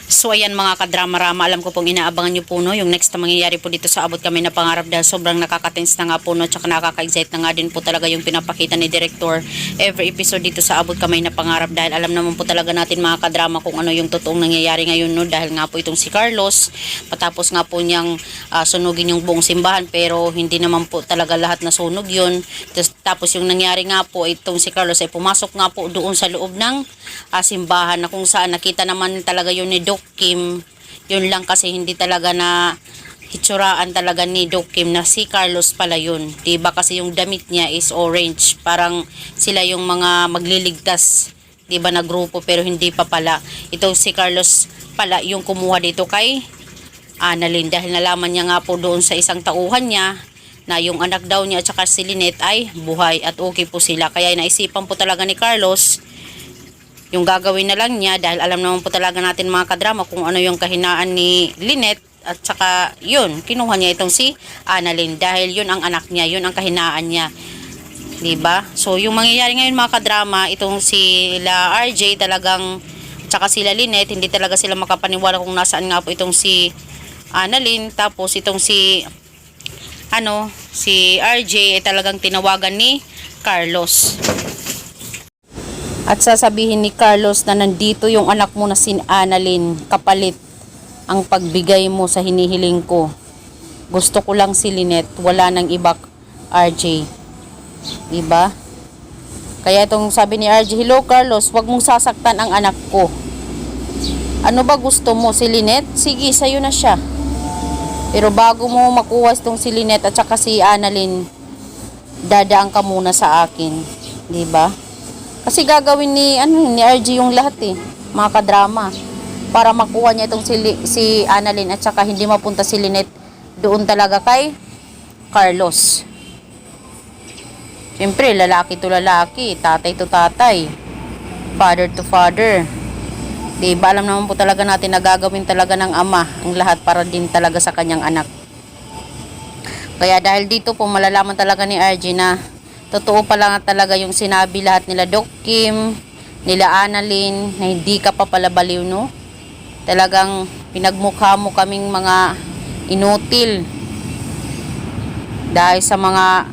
So ayan mga kadrama-rama, alam ko pong inaabangan nyo po no, yung next na mangyayari po dito sa Abot Kami na Pangarap dahil sobrang nakaka-tense na nga po no, tsaka nakaka-excite na nga din po talaga yung pinapakita ni Director every episode dito sa Abot Kami na Pangarap dahil alam naman po talaga natin mga kadrama kung ano yung totoong nangyayari ngayon no, dahil nga po itong si Carlos patapos nga po niyang sunugin yung buong simbahan pero hindi naman po talaga lahat na sunog yun. Tapos yung nangyari nga po itong si Carlos ay pumasok nga po doon sa loob ng simbahan na kung saan nakita naman talaga yun ni Doc Kim. Yun lang kasi hindi talaga na hitsuraan talaga ni Doc Kim na si Carlos pala yun. Diba kasi yung damit niya is orange. Parang sila yung mga magliligtas. Diba na grupo pero hindi pa pala. Ito si Carlos pala yung kumuha dito kay Annalyn dahil nalaman niya nga po doon sa isang tauhan niya na yung anak daw niya at saka si Lynette ay buhay at okay po sila. Kaya naisipan po talaga ni Carlos yung gagawin na lang niya dahil alam naman po talaga natin mga kadrama kung ano yung kahinaan ni Lynette at saka yun, kinuha niya itong si Annalyn dahil yun ang anak niya, yun ang kahinaan niya. Diba? So yung mangyayari ngayon mga kadrama, itong sila RJ talagang tsaka sila Lynette, hindi talaga sila makapaniwala kung nasaan nga po itong si Annalyn. Tapos itong si RJ ay talagang tinawagan ni Carlos. At sasabihin ni Carlos na nandito yung anak mo na si Annalyn, kapalit ang pagbigay mo sa hinihiling ko. Gusto ko lang si Lynette, wala nang iba RJ. Diba? Kaya itong sabi ni RJ, hello Carlos, wag mong sasaktan ang anak ko. Ano ba gusto mo, si Lynette? Sige, sa'yo na siya. Pero bago mo makuha itong si Lynette at saka si Annalyn, dadaan ka muna sa akin. Diba? Kasi gagawin ni RJ yung lahat mga kadrama. Para makuha niya itong si Annalyn at saka hindi mapunta si Lynette doon talaga kay Carlos. Siyempre, lalaki to lalaki, tatay to tatay, father to father. Diba, alam naman po talaga natin na gagawin talaga ng ama ang lahat para din talaga sa kanyang anak. Kaya dahil dito po malalaman talaga ni RJ na totoo pala talaga yung sinabi lahat nila Doc Kim, nila Annalyn, na hindi ka pa pala baliw, no? Talagang pinagmukha mo kaming mga inutil dahil sa mga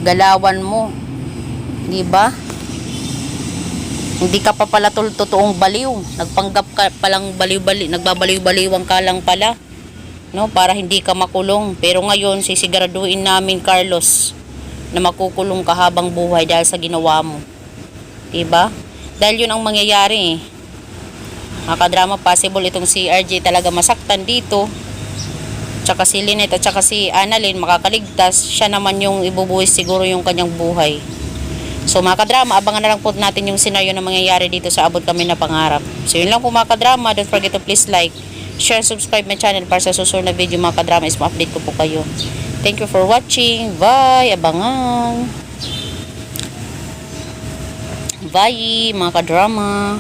galawan mo. Diba? Hindi ka pa pala totoong baliw. Nagpanggap ka palang baliw-baliw, nagbabaliw-baliwang ka lang pala, no? Para hindi ka makulong. Pero ngayon, sisiguraduhin namin, Carlos, na makukulong ka habang buhay dahil sa ginawa mo. Diba? Dahil yun ang mangyayari. Mga kadrama, possible itong si RJ talaga masaktan dito. Tsaka si Lynette at tsaka si Annalyn makakaligtas. Siya naman yung ibubuhis siguro yung kanyang buhay. So mga kadrama, abangan na lang po natin yung senaryo na mangyayari dito sa Abot Kami na Pangarap. So yun lang po mga kadrama. Don't forget to please like, share, subscribe my channel para sa susunod na video mga kadrama is ma-update ko po kayo. Thank you for watching. Bye. Abangan. Bye mga kadrama.